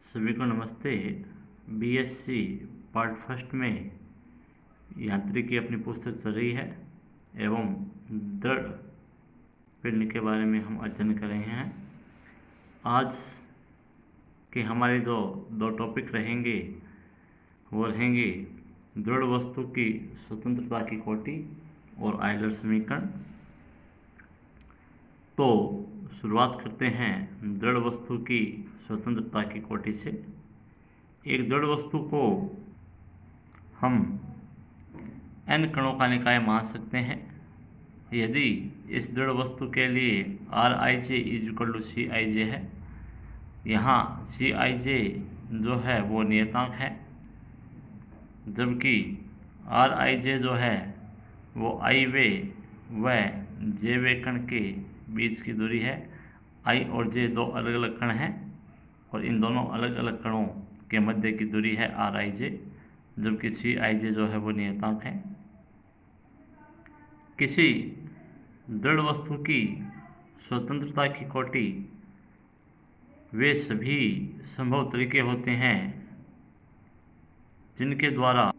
सभी को नमस्ते। बीएससी पार्ट फर्स्ट में यांत्रिकी अपनी पुस्तक चल रही है एवं दृढ़ पिंड के बारे में हम अध्ययन कर रहे हैं। आज के हमारे जो दो टॉपिक रहेंगे वो रहेंगे दृढ़ वस्तु की स्वतंत्रता की कोटि और आयलर समीकरण। तो शुरुआत करते हैं दृढ़ वस्तु की स्वतंत्रता की कोटि से। एक दृढ़ वस्तु को हम n कणों का निकाय मान सकते हैं यदि इस दृढ़ वस्तु के लिए Rij = Cij है। यहाँ Cij जो है वो नियतांक है, जबकि Rij जो है वो iवें व jवें कण के बीच की दूरी है। I और j दो अलग अलग कण हैं और इन दोनों अलग अलग कणों के मध्य की दूरी है Rij, जबकि Cij जो है वो नियतांक है। किसी दृढ़ वस्तु की स्वतंत्रता की कोटि वे सभी संभव तरीके होते हैं जिनके द्वारा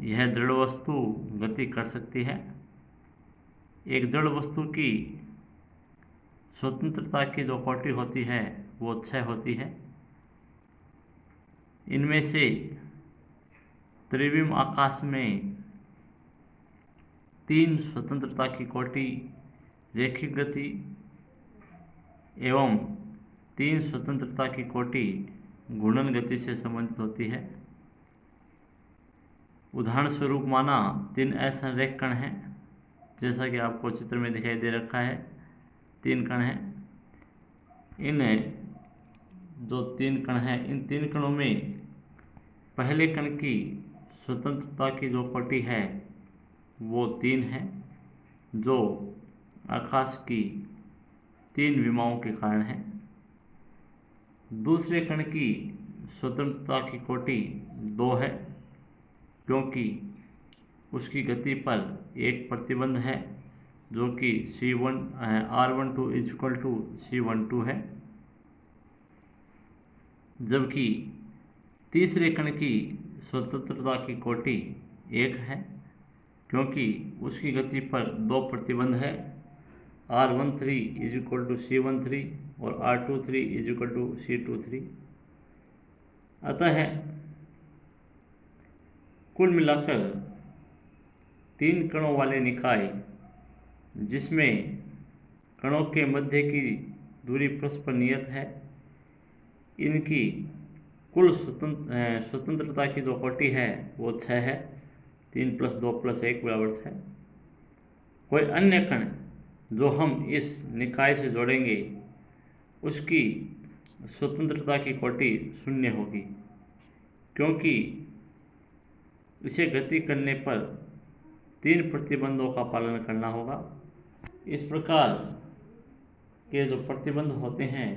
यह दृढ़ वस्तु गति कर सकती है। एक दृढ़ वस्तु की स्वतंत्रता की जो कोटि होती है वो 6 होती है। इनमें से त्रिविम आकाश में 3 स्वतंत्रता की कोटि रैखिक गति एवं 3 स्वतंत्रता की कोटि घूर्णन गति से संबंधित होती है। उदाहरण स्वरूप माना 3 असंरेख कण हैं, जैसा कि आपको चित्र में दिखाई दे रखा है। 3 कण हैं। इन जो 3 कण हैं, इन 3 कणों में पहले कण की स्वतंत्रता की जो कोटि है वो 3 है, जो आकाश की 3 विमाओं के कारण है। दूसरे कण की स्वतंत्रता की कोटि 2 है, क्योंकि उसकी गति पर एक प्रतिबंध है जो कि R12 = C12 है। जबकि तीसरे कण की स्वतंत्रता की कोटि 1 है, क्योंकि उसकी गति पर 2 प्रतिबंध है, R13 = C13 और R23 = C23। अतः कुल मिलाकर 3 कणों वाले निकाय जिसमें कणों के मध्य की दूरी परस्पर नियत है, इनकी कुल स्वतंत्रता की जो कोटि है वो 6 है। 3 + 2 + 1 = 6। कोई अन्य कण जो हम इस निकाय से जोड़ेंगे उसकी स्वतंत्रता की कोटि 0 होगी, क्योंकि इसे गति करने पर 3 प्रतिबंधों का पालन करना होगा। इस प्रकार के जो प्रतिबंध होते हैं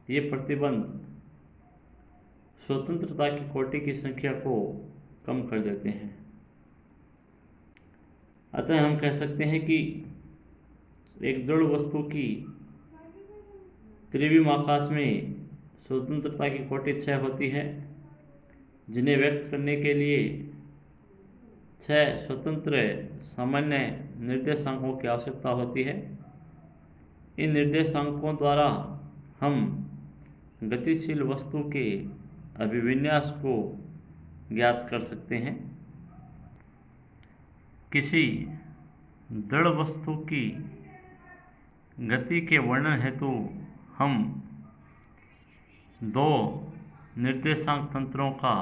ये प्रतिबंध स्वतंत्रता की कोटि की संख्या को कम कर देते हैं। अतः हम कह सकते हैं कि एक दृढ़ वस्तु की त्रिविम आकाश में स्वतंत्रता की कोटि 6 होती है, जिन्हें व्यक्त करने के लिए 6 स्वतंत्र सामान्य निर्देशांकों की आवश्यकता होती है। इन निर्देशांकों द्वारा हम गतिशील वस्तु के अभिविन्यास को ज्ञात कर सकते हैं। किसी दृढ़ वस्तु की गति के वर्णन हेतु हम 2 निर्देशांक तंत्रों का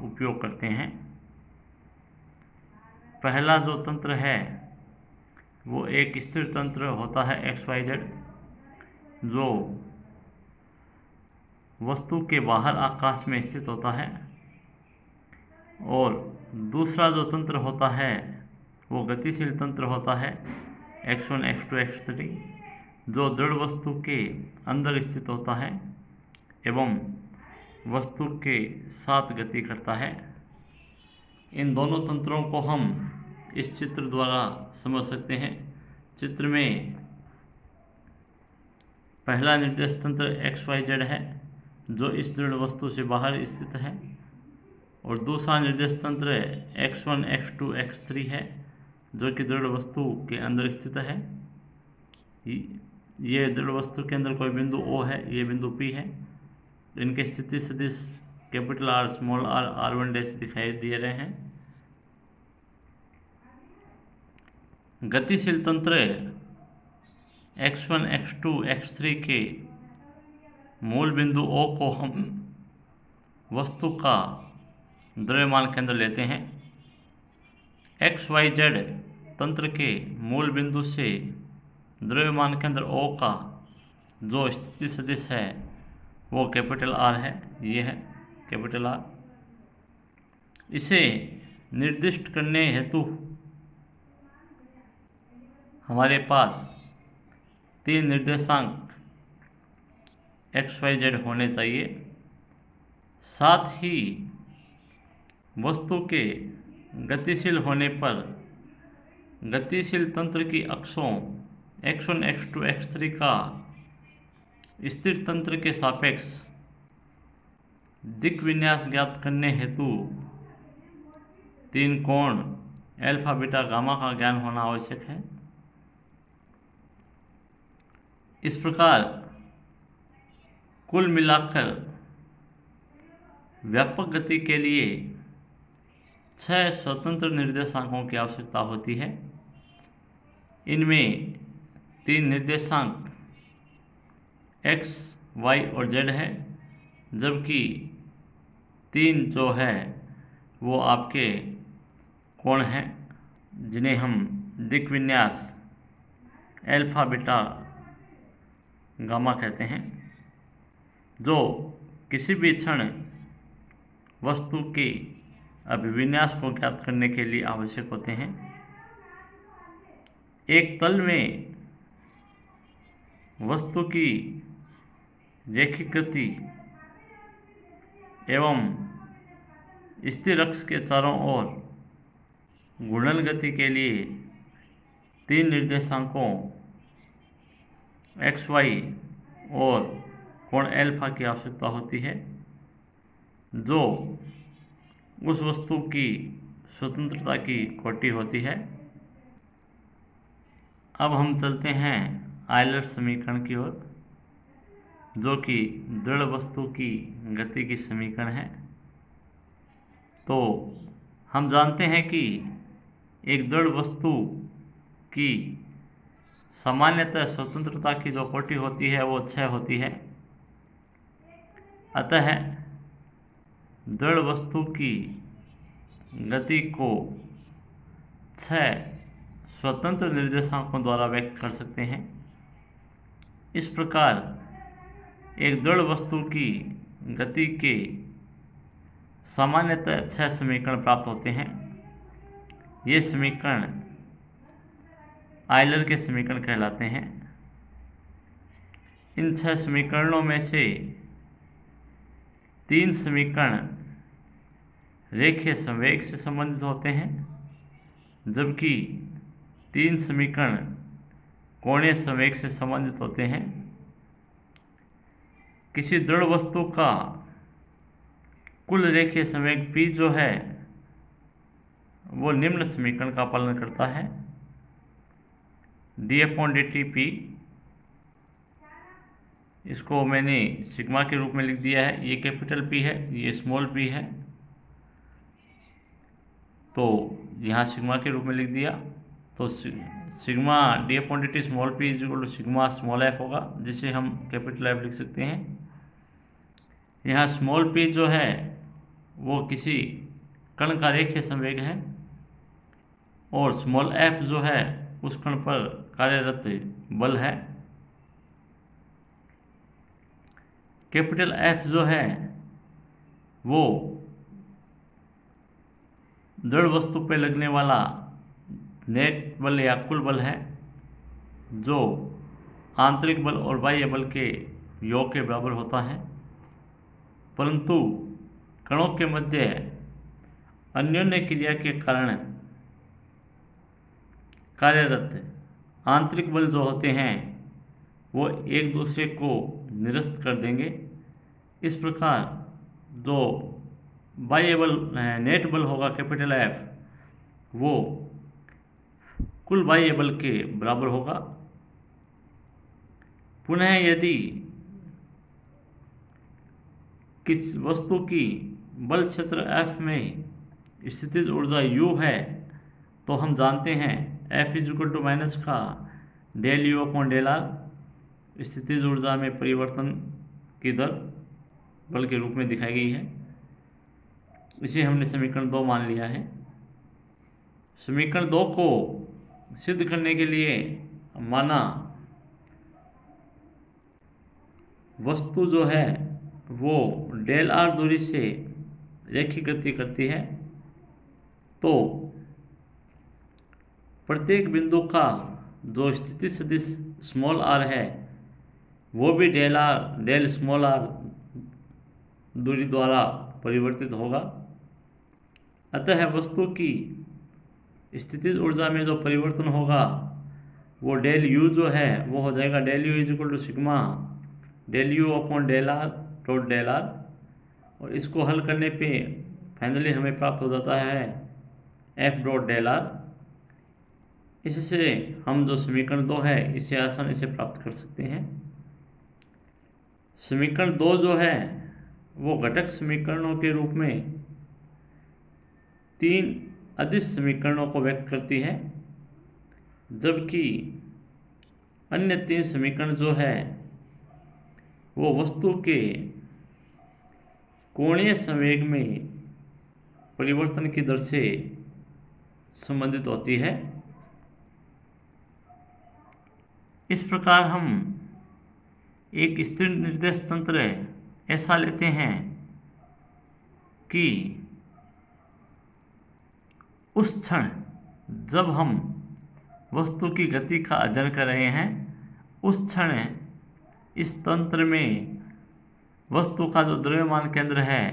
उपयोग करते हैं। पहला जो तंत्र है वो एक स्थिर तंत्र होता है XYZ, जो वस्तु के बाहर आकाश में स्थित होता है। और दूसरा जो तंत्र होता है वो गतिशील तंत्र होता है X1 X2 X3, जो दृढ़ वस्तु के अंदर स्थित होता है एवं वस्तु के साथ गति करता है। इन दोनों तंत्रों को हम इस चित्र द्वारा समझ सकते हैं। चित्र में पहला निर्देश तंत्र XYZ है, जो इस दृढ़ वस्तु से बाहर स्थित है, और दूसरा निर्देश तंत्र x1, x2, x3 है, जो कि दृढ़ वस्तु के अंदर स्थित है। ये दृढ़ वस्तु के अंदर कोई बिंदु O है, ये बिंदु P है। इनके स्थिति सदिश capital R, small r, r1 दिखाई दे रहे हैं। गतिशील तंत्र x1, x2, x3 के मूल बिंदु O को हम वस्तु का द्रव्यमान केंद्र लेते हैं। x, y, z तंत्र के मूल बिंदु से द्रव्यमान केंद्र O का जो स्थिति सदिश है वो कैपिटल R है, ये है कैपिटल R। इसे निर्दिष्ट करने हेतु हमारे पास 3 निर्देशांक x, y, z होने चाहिए। साथ ही वस्तु के गतिशील होने पर गतिशील तंत्र की अक्षों x1, x2, x3 का स्थिर तंत्र के सापेक्ष दिक् विन्यास ज्ञात करने हेतु 3 कोण अल्फा, बीटा, गामा का ज्ञान होना आवश्यक है। इस प्रकार कुल मिलाकर व्यापक गति के लिए 6 स्वतंत्र निर्देशांकों की आवश्यकता होती है। इनमें 3 निर्देशांक x, y और z है, जबकि 3 जो है वो आपके कोण हैं, जिन्हें हम दिक् विन्यास अल्फा, बीटा, गामा कहते हैं, जो किसी भी क्षण वस्तु के अभिविन्यास को ज्ञात करने के लिए आवश्यक होते हैं। एक तल में वस्तु की रैखिक गति एवं स्थिर अक्ष के चारों ओर घूर्णन गति के लिए 3 निर्देशांकों x, y और कोण अल्फा की आवश्यकता होती है, जो उस वस्तु की स्वतंत्रता की कोटि होती है। अब हम चलते हैं आयलर समीकरण की ओर, जो कि दृढ़ वस्तु की गति की समीकरण है। तो हम जानते हैं कि एक दृढ़ वस्तु की सामान्यतः स्वतंत्रता की जो कोटि होती है वो 6 होती है। अतः दृढ़ वस्तु की गति को 6 स्वतंत्र निर्देशांकों द्वारा व्यक्त कर सकते हैं। इस प्रकार एक दृढ़ वस्तु की गति के सामान्यतः 6 समीकरण प्राप्त होते हैं। ये समीकरण आयलर के समीकरण कहलाते हैं। इन 6 समीकरणों में से 3 समीकरण रेखीय संवेग से संबंधित होते हैं, जबकि 3 समीकरण कोणीय संवेग से संबंधित होते हैं। किसी दृढ़ वस्तु का कुल रेखीय संवेग P जो है वो निम्न समीकरण का पालन करता है। d/dt P, इसको मैंने सिग्मा के रूप में लिख दिया है। ये कैपिटल P है, ये स्मॉल p है, तो यहाँ सिग्मा के रूप में लिख दिया। तो sigma d/dt small p equal to sigma small f होगा, जिसे हम कैपिटल F लिख सकते हैं। यहाँ स्मॉल p जो है वो किसी कण का रेखीय संवेग है, और स्मॉल f जो है उस कण पर कार्यरत बल है। कैपिटल F जो है वो दृढ़ वस्तु पर लगने वाला नेट बल या कुल बल है, जो आंतरिक बल और बाह्य बल के योग के बराबर होता है। परंतु कणों के मध्य अन्योन्य क्रिया के कारण कार्यरत आंतरिक बल जो होते हैं वो एक दूसरे को निरस्त कर देंगे। इस प्रकार जो बाह्य नेट बल होगा कैपिटल F, वो कुल बाह्य बल के बराबर होगा। पुनः यदि किस वस्तु की बल क्षेत्र F में स्थितिज ऊर्जा U है, तो हम जानते हैं F इज माइनस का del U upon del R स्थितिज ऊर्जा में परिवर्तन की दर बल के रूप में दिखाई गई है। इसे हमने समीकरण 2 मान लिया है। समीकरण 2 को सिद्ध करने के लिए माना वस्तु जो है वो डेल R दूरी से रेखीय गति करती है, तो प्रत्येक बिंदु का जो स्थिति सदिश स्मॉल r है वो भी डेल स्मॉल r दूरी द्वारा परिवर्तित होगा। अतः वस्तु की स्थितिज ऊर्जा में जो परिवर्तन होगा वो डेल U जो है वो हो जाएगा del U is sigma del U upon del R dot del R, और इसको हल करने पे फाइनली हमें प्राप्त हो जाता है F डॉट डेल R। इससे हम जो समीकरण 2 है इसे आसानी से प्राप्त कर सकते हैं। समीकरण 2 जो है वो घटक समीकरणों के रूप में 3 अदिश समीकरणों को व्यक्त करती है, जबकि अन्य 3 समीकरण जो है वो वस्तु के कोणीय संवेग में परिवर्तन की दर से संबंधित होती है। इस प्रकार हम एक स्थिर निर्देश तंत्र ऐसा लेते हैं कि उस क्षण जब हम वस्तु की गति का अध्ययन कर रहे हैं, उस क्षण इस तंत्र में वस्तु का जो द्रव्यमान केंद्र है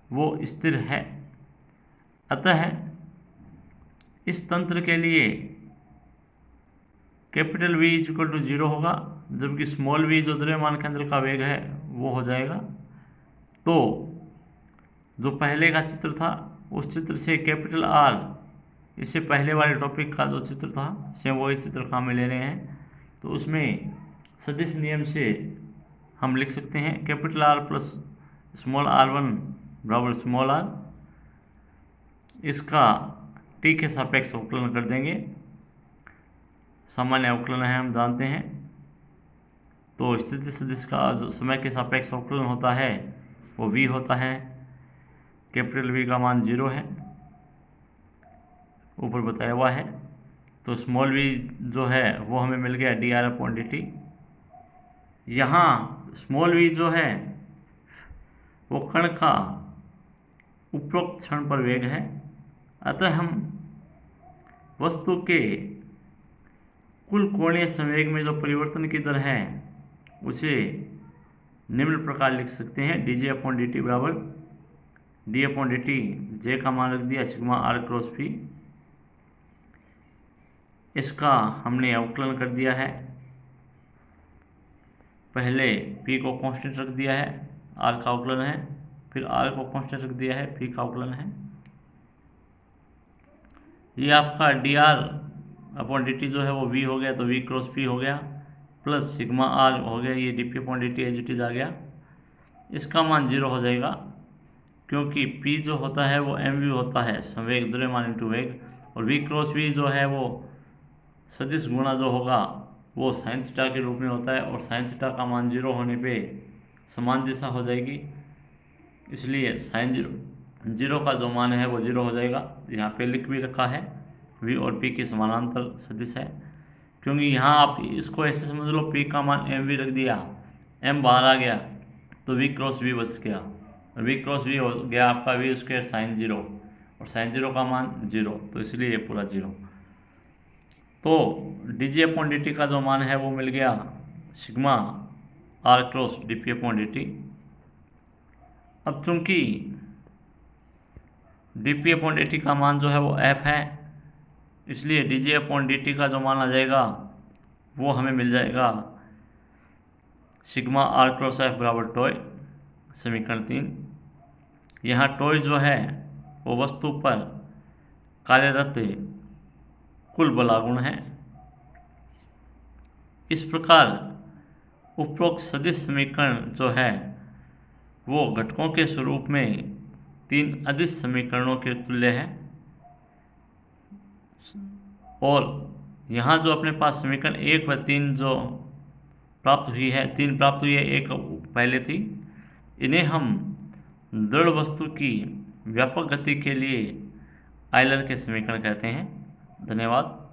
वो स्थिर है। अतः इस तंत्र के लिए capital V is equal to 0 होगा, जबकि स्मॉल v जो द्रव्यमान केंद्र का वेग है वो हो जाएगा। तो जो पहले का चित्र था उस चित्र से कैपिटल R, इससे पहले वाले टॉपिक का जो चित्र था सेम वही चित्र काम में ले रहे हैं, तो उसमें सदिश नियम से हम लिख सकते हैं capital R plus small r1 बराबर स्मॉल r। इसका t के सापेक्ष अवकलन कर देंगे। सामान्य अवकलन है हम जानते हैं, तो स्थिति सदिश का जो समय के सापेक्ष अवकलन होता है वो v होता है। कैपिटल V का मान 0 है, ऊपर बताया हुआ है। तो स्मॉल v जो है वो हमें मिल गया dr अपॉन dt। यहाँ स्मॉल v जो है वो कण का उपरोक्त क्षण पर वेग है। अतः हम वस्तु के कुल कोणीय संवेग में जो परिवर्तन की दर है उसे निम्न प्रकार लिख सकते हैं dj अपॉन dt बराबर d अपॉन dt, j का मान रख दिया सिग्मा r क्रॉस p। इसका हमने अवकलन कर दिया है, पहले p को कांस्टेंट रख दिया है, r का अवकलन है, फिर r को कांस्टेंट रख दिया है, p का अवकलन है। ये आपका dr अपॉन dt जो है वो v हो गया, तो v क्रॉस p हो गया, प्लस सिग्मा r हो गया, ये dp upon dt as it is आ गया। इसका मान 0 हो जाएगा, क्योंकि p जो होता है वो mv होता है, संवेग द्रव्यमान इंटू वेग, और v क्रॉस v जो है वो सदिश गुणा जो होगा वो साइन थीटा के रूप में होता है, और साइन थीटा का मान 0 होने पे समान दिशा हो जाएगी, इसलिए साइन 0 का जो मान है वो 0 हो जाएगा। यहाँ पे लिख भी रखा है v और p के समानांतर सदिश है, क्योंकि यहाँ आप इसको ऐसे समझ लो p का मान mv रख दिया, m बाहर आ गया तो v क्रॉस v बच गया, और v क्रॉस v हो गया आपका v स्क्वायर साइन 0, और साइन 0 का मान 0, तो इसलिए ये पूरा 0। तो dj अपॉन dt का जो मान है वो मिल गया sigma r cross dp upon dt। अब चूंकि dp अपॉन dt का मान जो है वो f है, इसलिए dj अपॉन dt का जो मान आ जाएगा वो हमें मिल जाएगा सिग्मा r क्रॉस f बराबर टॉय। समीकरण 3। यहाँ टॉय जो है वो वस्तु पर कार्यरत कुल बलागुण है। इस प्रकार उपरोक्त सदिश समीकरण जो है वो घटकों के स्वरूप में 3 अदिश समीकरणों के तुल्य है। और यहाँ जो अपने पास समीकरण 1 व 3 जो प्राप्त हुई है, 3 प्राप्त हुई है, 1 पहले थी, इन्हें हम दृढ़ वस्तु की व्यापक गति के लिए आयलर के समीकरण कहते हैं। धन्यवाद।